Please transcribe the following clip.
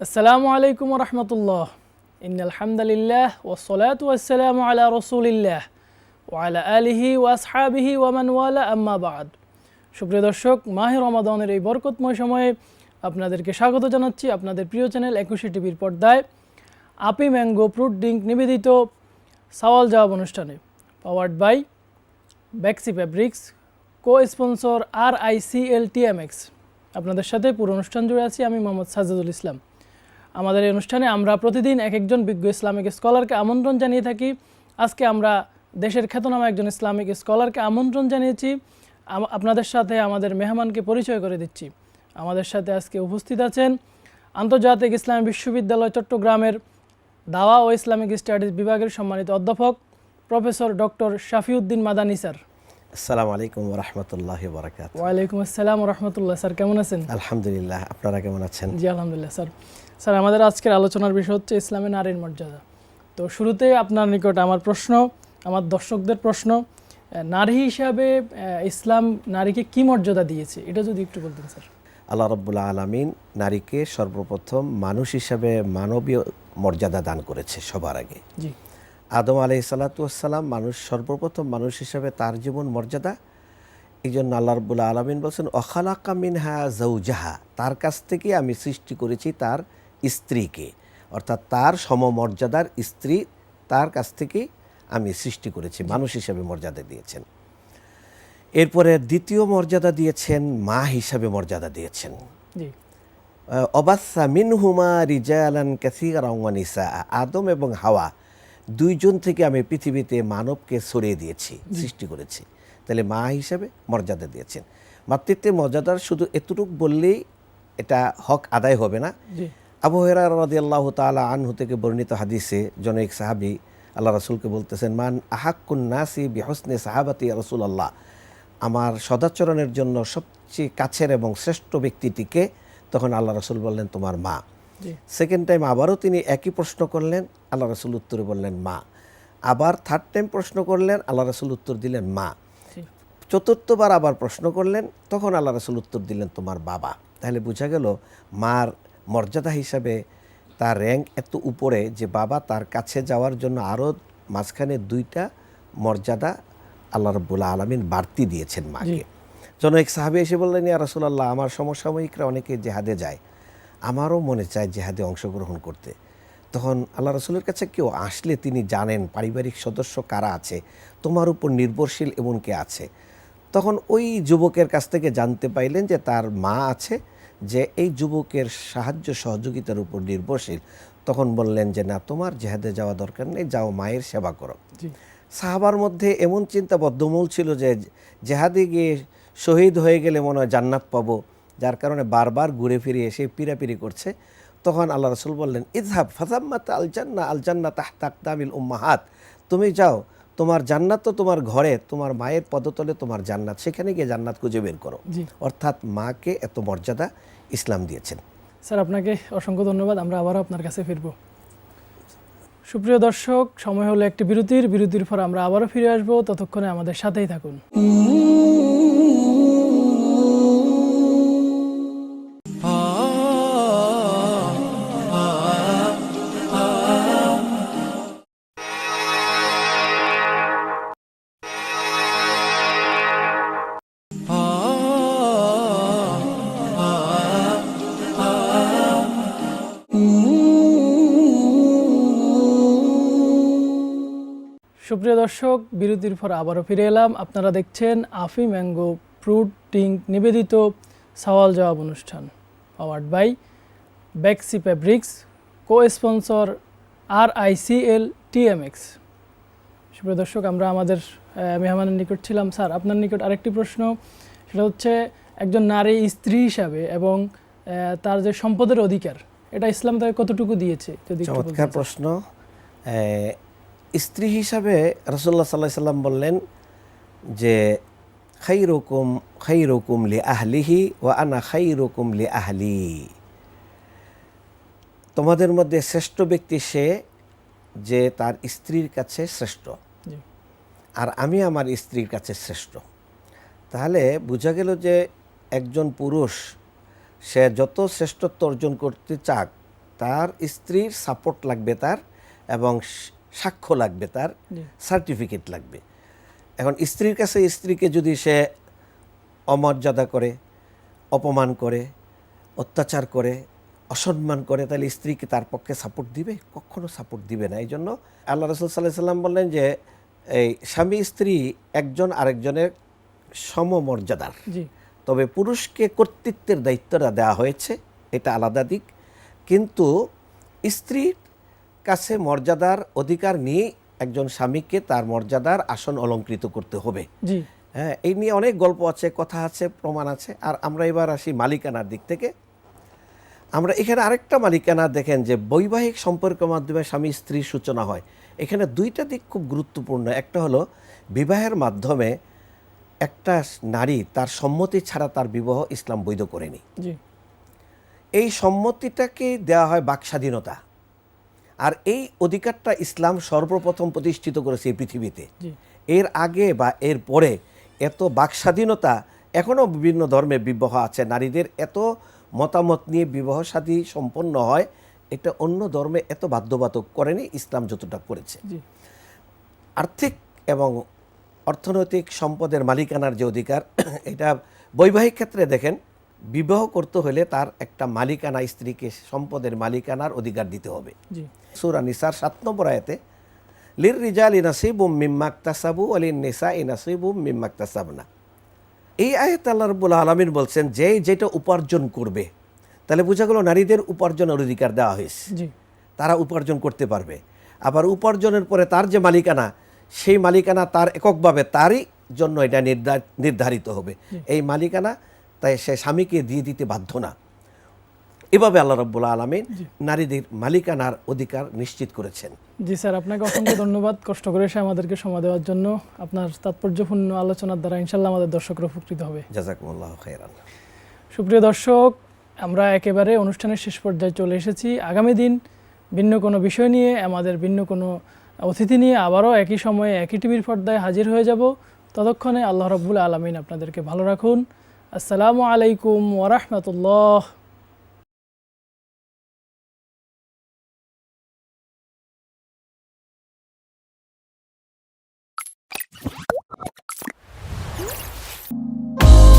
আসসালামু আলাইকুম রহমতুল্লাহ। ইন্নাল হামদুলিল্লাহ ওয়াসসালাতু ওয়াসসালামু আলা রাসূলিল্লাহ ওয়া আলা আলিহি ওয়া আসহাবিহি ওয়া মান ওয়ালা আম্মা বা'দ। সুপ্রিয় দর্শক, মাহে রমাদানের এই বরকতময় সময়ে আপনাদেরকে স্বাগত জানাচ্ছি আপনাদের প্রিয় চ্যানেল 21 টিভির পর্দায় আপি ম্যাঙ্গো ফ্রুট ড্রিঙ্ক নিবেদিত সওয়াল জবাব অনুষ্ঠানে, powered by Bexi fabrics, co sponsor RICLTMX। আপনাদের সাথে পুরো অনুষ্ঠান জুড়ে আছি আমি মোহাম্মদ সাজ্জাদুল ইসলাম। আমাদের এই অনুষ্ঠানে আমরা প্রতিদিন এক একজন বিজ্ঞ ইসলামিক স্কলারকে আমন্ত্রণ জানিয়ে থাকি। আজকে আমরা দেশের খ্যাতনামা একজন ইসলামিক স্কলারকে আমন্ত্রণ জানিয়েছি। আপনাদের সাথে আমাদের মেহমানকে পরিচয় করে দিচ্ছি। আমাদের সাথে আজকে উপস্থিত আছেন আন্তর্জাতিক ইসলামী বিশ্ববিদ্যালয় চট্টগ্রামের দাওয়া ও ইসলামিক স্টাডিজ বিভাগের সম্মানিত অধ্যাপক প্রফেসর ডক্টর শাফিউদ্দিন মাদানী স্যার। আসসালামু আলাইকুম ওয়া রাহমাতুল্লাহি ওয়া বারাকাতুহু। ওয়ালাইকুম আসসালাম ওয়া রাহমাতুল্লাহ। স্যার কেমন আছেন? আলহামদুলিল্লাহ, আপনারা কেমন আছেন? জি আলহামদুলিল্লাহ। স্যার আমাদের আজকের আলোচনার বিষয় হচ্ছে ইসলামে নারীর মর্যাদা। তো শুরুতে আপনার নিকট আমার প্রশ্ন, আমার দর্শকদের প্রশ্ন, নারী হিসাবে ইসলাম নারীকে কি মর্যাদা দিয়েছে এটা যদি একটু বলতেন স্যার। আল্লাহ রাব্বুল আলামিন নারীকে সর্বপ্রথম মানুষ হিসাবে মানবীয় মর্যাদা দান করেছে সবার আগে। জি। আদম আলাইহিস সালাতু ওয়াস সালাম সর্বপ্রথম মানুষ হিসাবে তার জীবন মর্যাদা, এই জন্য আল্লাহ রাব্বুল আলামিন বলছেন ওয়াখালাকা মিনহা যাওজাহা, তার কাছ থেকে আমি সৃষ্টি করেছি তার স্ত্রীকে, অর্থাৎ তার সমমর্যাদার স্ত্রী তার কাছ থেকে আমি সৃষ্টি করেছি, মানুষ হিসাবে মর্যাদা দিয়েছেন। এরপরে দ্বিতীয় মর্যাদা দিয়েছেন মা হিসাবে মর্যাদা দিয়েছেন। জি। অবাসা মিনহুমা রিজালান কাসীরান ওয়া নিসা, আদম এবং হাওয়া দুইজন থেকে আমি পৃথিবীতে মানবকে ছড়িয়ে দিয়েছি, সৃষ্টি করেছি। তাহলে মা হিসাবে মর্যাদা দিয়েছেন। মাতৃত্বের মর্যাদার শুধু এতটুকু বললেই এটা হক আদায় হবে না। আবু হুরায়রা রাদিয়াল্লাহু তাআলা আনহু থেকে বর্ণিত হাদিসে জনৈক সাহাবী আল্লাহ রাসূলকে বলতেছেন, মান আহাক্কুন নাসি বিহুসনি সাহাবাতি ইয়া রাসূলুল্লাহ, আমার সদাচরণের জন্য সবচেয়ে কাছের এবং শ্রেষ্ঠ ব্যক্তিটিকে? তখন আল্লাহ রাসূল বললেন তোমার মা। সেকেন্ড টাইম আবারও তিনি একই প্রশ্ন করলেন, আল্লাহ রাসূল উত্তরে বললেন মা। আবার থার্ড টাইম প্রশ্ন করলেন, আল্লাহ রাসূল উত্তর দিলেন মা। চতুর্থবার আবার প্রশ্ন করলেন, তখন আল্লাহ রাসূল উত্তর দিলেন তোমার বাবা। তাহলে বোঝা গেল মার মর্যাদা হিসাবে তার র্যাঙ্ক এত উপরে যে বাবা তার কাছে যাওয়ার জন্য আরও মাঝখানে দুইটা মর্যাদা আল্লাহ রাব্বুল আলামিন বাড়তি দিয়েছেন মাকে। জনৈক সাহাবী এসে বললেন, ইয়া রাসূলুল্লাহ, আমার সমসাময়িকরা অনেকে জেহাদে যায়, আমারও মনে চায় জেহাদে অংশগ্রহণ করতে। তখন আল্লাহ রাসূলের কাছে কেউ আসলে তিনি জানেন পারিবারিক সদস্য কারা আছে, তোমার উপর নির্ভরশীল এমন কে আছে। তখন ওই যুবকের কাছ থেকে জানতে পাইলেন যে তার মা আছে, যে এই যুবকের সাহায্য সহযোগিতার উপর নির্ভরশীল। তখন বললেন যে না, তোমার জেহাদে যাওয়া দরকার নেই, যাও মায়ের সেবা করো। সাহাবার মধ্যে এমন চিন্তা বদ্ধমূল ছিল যে জেহাদে গিয়ে শহীদ হয়ে গেলে মনে হয় জান্নাত পাবো, যার কারণে বারবার ঘুরে ফিরে এসে পিরাপিরি করছে। তখন আল্লাহ রাসূল বললেন, ইযহাব ফাযাম্মাত আল জান্নাহ তাহতা আকদামিল উম্মাহাত, তুমি যাও, তোমার জান্নাত তো তোমার ঘরে, তোমার মায়ের পদতলে তোমার জান্নাত, সেখানে গিয়ে জান্নাত খুঁজে বের করো। অর্থাৎ মাকে এত মর্যাদা ইসলাম দিয়েছেন। স্যার আপনাকে অসংখ্য ধন্যবাদ। আমরা আবারও আপনার কাছে ফিরব। সুপ্রিয় দর্শক, সময় হলো একটি বিরতির পর আমরা আবারও ফিরে আসবো। ততক্ষণে আমাদের সাথেই থাকুন। সুপ্রিয় দর্শক, বিরতির পর আবারও ফিরে এলাম। আপনারা দেখছেন আফি ম্যাঙ্গো ফ্রুট ড্রিঙ্ক নিবেদিত সওয়াল জবাব অনুষ্ঠান, powered by Bexi fabrics, co sponsor RICLTMX। সুপ্রিয় দর্শক, আমরা আমাদের মেহমানের নিকট ছিলাম। স্যার আপনার নিকট আরেকটি প্রশ্ন, সেটা হচ্ছে একজন নারী স্ত্রী হিসাবে এবং তার যে সম্পদের অধিকার, এটা ইসলাম তাকে কতটুকু দিয়েছে যদি একটু বলতেন। চমৎকার প্রশ্ন। স্ত্রী হিসাবে রাসূলুল্লাহ সাল্লাল্লাহু আলাইহি সাল্লাম বললেন যে খাইরুকুম লি আহলিহি ওয়া আনা খাইরুকুম লি আহলি, তোমাদের মধ্যে শ্রেষ্ঠ ব্যক্তি সে যে তার স্ত্রীর কাছে শ্রেষ্ঠ, আর আমি আমার স্ত্রীর কাছে শ্রেষ্ঠ। তাহলে বোঝা গেল যে একজন পুরুষ সে যত শ্রেষ্ঠত্ব অর্জন করতে চাক তার স্ত্রীর সাপোর্ট লাগবে তার, এবং সাক্ষ্য লাগবে তার, সার্টিফিকেট লাগবে। এখন স্ত্রীর কাছে স্ত্রীকে যদি সে অমর্যাদা করে, অপমান করে, অত্যাচার করে, অসম্মান করে, তাহলে স্ত্রীকে তার পক্ষে সাপোর্ট দিবে? কখনো সাপোর্ট দিবে না। এই জন্য আল্লাহ রাসূল সাল্লাল্লাহু আলাইহি সাল্লাম বললেন যে এই স্বামী স্ত্রী একজন আরেকজনের সমমর্যাদার, তবে পুরুষকে কর্তৃত্বের দায়িত্বটা দেওয়া হয়েছে, এটা আলাদা দিক। কিন্তু স্ত্রীর কাছে মর্যাদার অধিকার নিয়ে একজন স্বামীকে তার মর্যাদার আসন অলঙ্কৃত করতে হবে। হ্যাঁ, এই নিয়ে অনেক গল্প আছে, কথা আছে, প্রমাণ আছে। আর আমরা এবার আসি মালিকানার দিক থেকে। আমরা এখানে আরেকটা মালিকানা দেখেন যে বৈবাহিক সম্পর্কের মাধ্যমে স্বামী স্ত্রীর সূচনা হয়। এখানে দুইটা দিক খুব গুরুত্বপূর্ণ। একটা হলো বিবাহের মাধ্যমে একটা নারী তার সম্মতি ছাড়া তার বিবাহ ইসলাম বৈধ করেনি। এই সম্মতিটাকে দেওয়া হয় বাকস্বাধীনতা, আর এই অধিকারটা ইসলাম সর্বপ্রথম প্রতিষ্ঠিত করেছে এই পৃথিবীতে। এর আগে বা এর পরে এত বাকস্বাধীনতা, এখনও বিভিন্ন ধর্মে বিবাহ আছে, নারীদের এত মতামত নিয়ে বিবাহ শাদী সম্পন্ন হয়, এটা অন্য ধর্মে এত বাধ্যবাধক করেনি, ইসলাম যতটা করেছে। আর্থিক এবং অর্থনৈতিক সম্পদের মালিকানার যে অধিকার, এটা বৈবাহিক ক্ষেত্রে দেখেন, বিবাহ করতে হলে তার একটা মালিকানা, স্ত্রীকে সম্পদের মালিকানার অধিকার দিতে হবে। সূরা নিসার 7 নম্বর আয়াতে লির রিজালি নাসিবুম মিম্মা ইকতাসাবু ওয়া লিন নিসাই নাসিবুম মিম্মা ইকতাসাবনা, এই আয়াতে আল্লাহ রাব্বুল আলামিন বলছেন যে যেটা উপার্জন করবে, তাহলে বোঝা গেল নারীদের উপার্জনের অধিকার দেওয়া হয়েছে, তারা উপার্জন করতে পারবে। আবার উপার্জনের পরে তার যে মালিকানা, সেই মালিকানা তার এককভাবে তারই জন্য এটা নির্ধারিত হবে। এই মালিকানা তাই সে স্বামীকে দিয়ে দিতে বাধ্য না। এভাবে আল্লাহ রাব্বুল আলামিন নারীদের মালিকানার অধিকার নিশ্চিত করেছেন। জি স্যার, আপনাকে অসংখ্য ধন্যবাদ কষ্ট করে এসে আমাদেরকে সময় দেওয়ার জন্য। আপনার তাৎপর্যপূর্ণ আলোচনার দ্বারা ইনশাআল্লাহ আমাদের দর্শকরা উপকৃত হবে। জাযাকুমুল্লাহু খাইরান। সুপ্রিয় দর্শক, আমরা একেবারে অনুষ্ঠানের শেষ পর্যায়ে চলে এসেছি। আগামী দিন ভিন্ন কোনো বিষয় নিয়ে, আমাদের ভিন্ন কোনো অতিথি নিয়ে আবারও একই সময়ে একই টিভির পর্দায় হাজির হয়ে যাব। ততক্ষণে আল্লাহ রাব্বুল আলামিন আপনাদেরকে ভালো রাখুন। আসসালামু আলাইকুম ওয়া রাহমাতুল্লাহ।